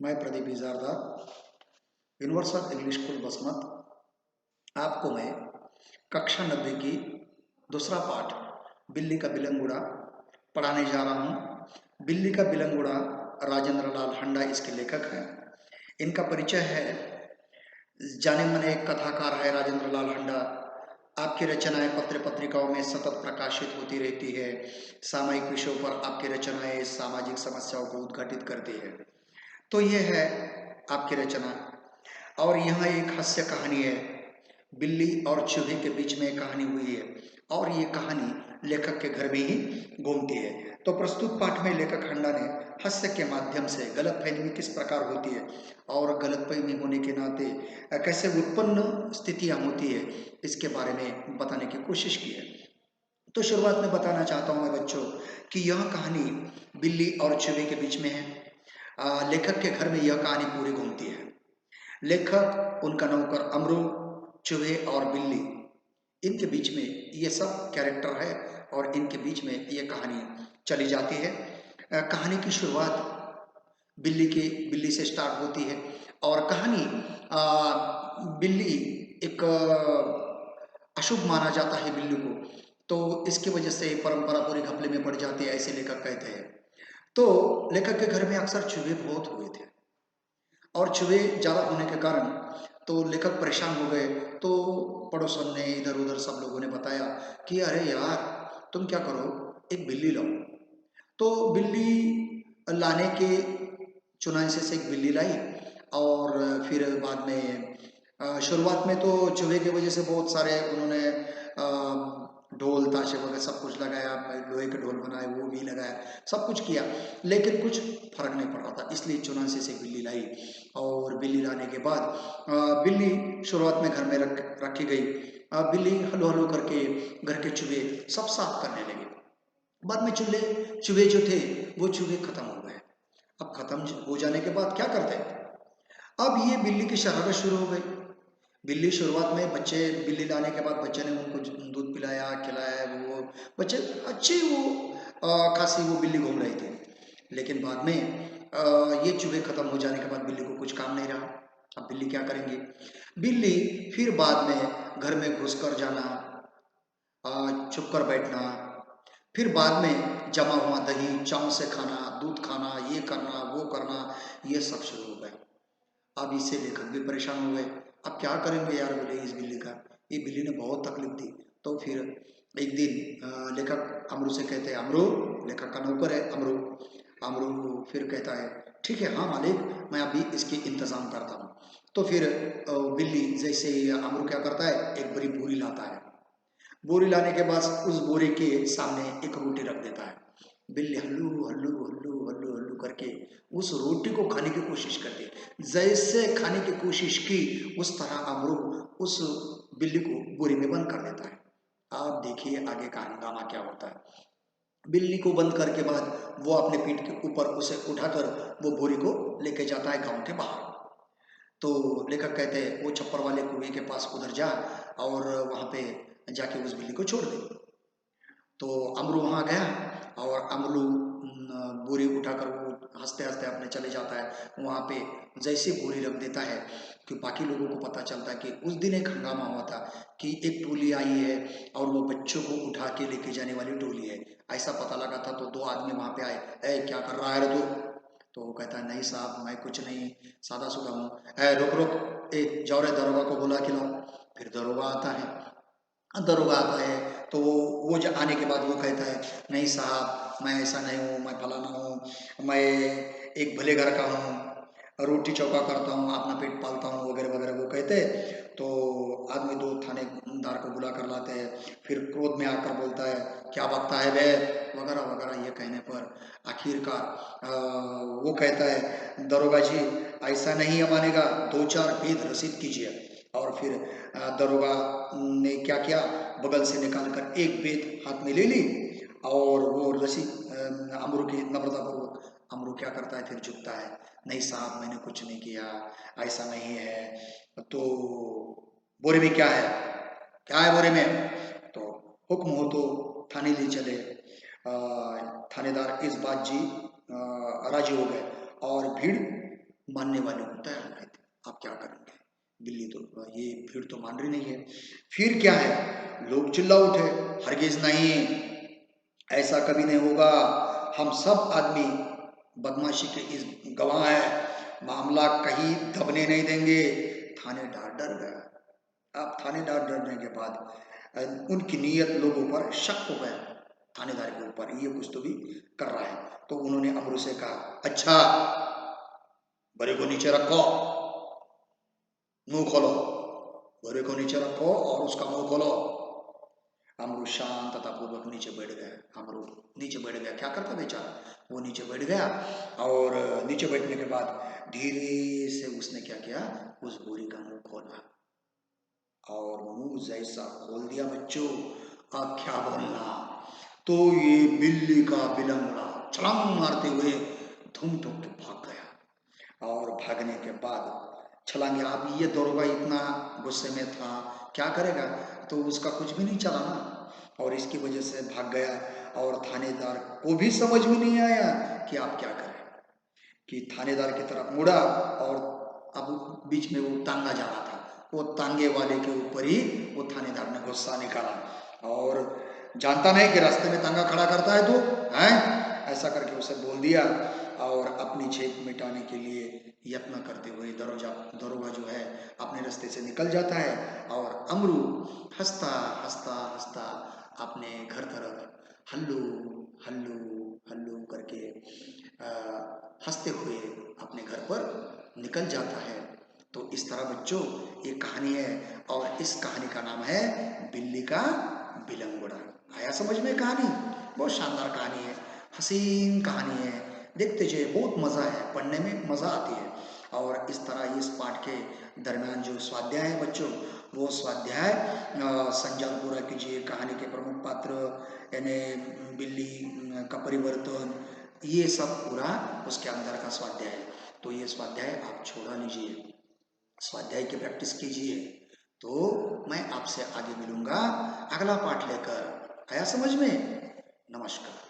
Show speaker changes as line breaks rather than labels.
मैं Pradeep इजारदार, universal English school Basmat. आपको मैं कक्षा 90 की दूसरा पाठ बिल्ली का बिलंगुड़ा पढ़ाने जा रहा हूँ। बिल्ली का बिलंगुड़ा राजेंद्र लाल हंडा इसके लेखक हैं। इनका परिचय है, जाने माने कथाकार है राजेंद्र लाल हंडा। आपकी रचनाएं पत्र पत्रिकाओं में सतत प्रकाशित होती रहती है। सामायिक विषयों पर आपकी रचनाएं सामाजिक समस्याओं को उद्घाटित करती है। तो यह है आपकी रचना। और यहाँ एक हास्य कहानी है, बिल्ली और चूहे के बीच में कहानी हुई है और ये कहानी लेखक के घर में ही घूमती है। तो प्रस्तुत पाठ में लेखक हंडा ने हास्य के माध्यम से गलतफहमी किस प्रकार होती है और गलतफहमी होने के नाते कैसे उत्पन्न स्थितियां होती है, इसके बारे में बताने की कोशिश की है। तो शुरुआत में बताना चाहता हूं मैं बच्चों कि यह कहानी बिल्ली और चूहे के बीच में है। लेखक के घर में यह कहानी पूरी घूमती है। लेखक, उनका नौकर अमरू, चूहे और बिल्ली, इनके बीच में ये सब कैरेक्टर है और इनके बीच में ये कहानी चली जाती है। कहानी की शुरुआत बिल्ली से स्टार्ट होती है और कहानी बिल्ली एक अशुभ माना जाता है बिल्ली को, तो इसकी वजह से परंपरा पूरी घपले में पड़ जाती है, ऐसे लेखक कहते हैं। तो लेखक के घर में अक्सर चूहे बहुत हुए थे और चूहे ज़्यादा होने के कारण तो लेखक परेशान हो गए। तो पड़ोसन ने, इधर उधर सब लोगों ने बताया कि अरे यार, तुम क्या करो, एक बिल्ली लाओ। तो बिल्ली लाने के चुनांचे से एक बिल्ली लाई और फिर बाद में शुरुआत में तो चूहे की वजह से बहुत सारे उन्होंने ढोल ताशे वगैरह सब कुछ लगाया, लोहे के ढोल बनाए वो भी लगाया, सब कुछ किया, लेकिन कुछ फर्क नहीं पड़ रहा था। इसलिए चुनांचे से बिल्ली लाई और बिल्ली लाने के बाद बिल्ली शुरुआत में घर में रखी गई। बिल्ली हलो हलो करके घर के चूहे सब साफ करने लगे। बाद में चूहे जो थे वो चूहे खत्म हो गए। अब खत्म हो जाने के बाद क्या करते हैं, अब ये बिल्ली की शरारत शुरू हो गई। बिल्ली शुरुआत में बिल्ली लाने के बाद बच्चे ने उनको दूध पिलाया, खिलाया, वो बच्चे अच्छी वो खासी वो बिल्ली घूम रही थी। लेकिन बाद में ये चूहे खत्म हो जाने के बाद बिल्ली को कुछ काम नहीं रहा। अब बिल्ली क्या करेंगे, बिल्ली फिर बाद में घर में घुस कर जाना, चुप कर बैठना, फिर बाद में जमा हुआ दही चाव से खाना, दूध खाना, ये करना वो करना, ये सब शुरू हो गए। अब इससे लेखक भी परेशान हो गए। अब क्या करेंगे यार, बोले इस बिल्ली का, ये बिल्ली ने बहुत तकलीफ दी। तो फिर एक दिन लेखक अमरू से कहते हैं, अमरू, लेखक का नौकर है अमरू। अमरू फिर कहता है, ठीक है हाँ मालिक, मैं अभी इसकी इंतजाम करता हूँ। तो फिर बिल्ली जैसे अमरू क्या करता है, एक बड़ी बोरी लाता है। बोरी लाने के बाद उस बोरी के सामने एक रोटी रख देता है। बिल्ली हल्लू हल्लू हल्लू हल्लू हल्लू करके उस रोटी को खाने की कोशिश करती है। जैसे खाने की कोशिश की, उस तरह अमरूद उस बिल्ली को बोरी में बंद कर देता है। आप देखिए आगे का हंगामा क्या होता है। बिल्ली को बंद करके बाद वो अपने पीठ के ऊपर उसे उठाकर वो बोरी को लेके जाता है गांव के बाहर। तो लेखक कहते हैं, वो छप्पर वाले कुएं के पास उधर जा और वहां पे जाके उस बिल्ली को छोड़ दे। तो अमरू वहाँ गया और अमरू बोरी उठाकर वो हंसते हंसते अपने चले जाता है। वहाँ पे जैसे बोरी रख देता है कि बाकी लोगों को पता चलता है कि उस दिन एक हंगामा हुआ था कि एक टोली आई है और वो बच्चों को उठा के लेके जाने वाली टोली है, ऐसा पता लगा था। तो दो आदमी वहाँ पे आए, ए क्या कर रहा है रे तू? तो वो कहता है, नहीं साहब मैं कुछ नहीं, सादा सुदा हूँ। ए रुक रुक, ए जाओ रे दरोगा को बुला के लाओ। फिर दरोगा आता है। दरोगा आता है तो वो जब आने के बाद वो कहता है, नहीं साहब मैं ऐसा नहीं हूँ, मैं फलाना हूँ, मैं एक भले घर का हूँ, रोटी चौका करता हूँ, अपना पेट पालता हूँ वगैरह वगैरह वो कहते हैं। तो आदमी दो थानेदार को बुला कर लाते हैं। फिर क्रोध में आकर बोलता है, क्या बकता है बे, वगैरह वगैरह ये कहने पर आखिरकार वो कहता है, दरोगा जी ऐसा नहीं है मानेगा, दो चार भेद रसीद कीजिए। और फिर दरोगा ने क्या किया, बगल से निकाल कर एक बेत हाथ में ले ली और वो रसी अमरू की नम्रतापूर्वक, अमरू क्या करता है, फिर झुकता है, नहीं साहब मैंने कुछ नहीं किया, ऐसा नहीं है। तो बोरे में क्या है, क्या है बोरे में? तो हुक्म हो तो थाने ले चले। थानेदार इस बात जी राजी हो गए और भीड़ मानने वाले को तैयार नहीं थे। आप क्या करेंगे? बिल्ली तो ये भीड़ तो मान रही नहीं है। फिर क्या है, लोग चिल्ला उठे, हरगिज नहीं, ऐसा कभी नहीं होगा, हम सब आदमी बदमाशी के इस गवाह है, मामला कहीं दबने नहीं देंगे। थानेदार डर गया। अब थानेदार डरने के बाद उनकी नीयत लोगों पर शक हो गया, थानेदार के ऊपर ये कुछ तो भी कर रहा है। तो उन्होंने अमरू से कहा, अच्छा बड़े को नीचे रखो, मुंह खोलो, बड़े को नीचे रखो और उसका मुंह खोलो। अमरू शांतता पूर्वक नीचे बैठ गया। अमरू नीचे बैठ गया, क्या करता बेचारा, वो नीचे बैठ गया और नीचे बैठने के बाद धीरे से उसने क्या किया, उस बोरी का मुंह खोला और मुंह जैसा खोल दिया बच्चों, अब क्या बोलना, तो ये बिल्ली का बिलंगड़ा छलांग मारते हुए धूम धूम के भाग गया। और भागने के बाद छलांगे, अब ये दरोगा इतना गुस्से में था, क्या करेगा, तो उसका कुछ भी नहीं चला ना, और इसकी वजह से भाग गया। और थानेदार को भी समझ में नहीं आया कि आप क्या करें, कि थानेदार की तरफ मुड़ा और अब बीच में वो तांगा जा रहा था, वो तांगे वाले के ऊपर ही वो थानेदार ने गुस्सा निकाला और जानता नहीं कि रास्ते में तांगा खड़ा करता है तो है, ऐसा करके उसे बोल दिया और अपनी झेप मिटाने के लिए यत्न करते हुए दरोगा जो है अपने रास्ते से निकल जाता है और अमरू हंसता हंसता हंसता अपने घर तरफ हल्लू हल्लू हल्लू करके हंसते हुए अपने घर पर निकल जाता है। तो इस तरह बच्चों ये कहानी है और इस कहानी का नाम है बिल्ली का बिलंगुड़ा। आया समझ में कहानी? बहुत शानदार कहानी है, हसीन कहानी है, देखते जाइए, बहुत मज़ा है, पढ़ने में मज़ा आती है। और इस तरह इस पाठ के दरमियान जो स्वाध्याय है बच्चों, वो स्वाध्याय संजाल पूरा कीजिए, कहानी के प्रमुख पात्र यानी बिल्ली का परिवर्तन, ये सब पूरा उसके अंदर का स्वाध्याय है। तो ये स्वाध्याय आप छोड़ा लीजिए, स्वाध्याय की प्रैक्टिस कीजिए, तो मैं आपसे आगे मिलूंगा अगला पाठ लेकर। आया समझ में? नमस्कार।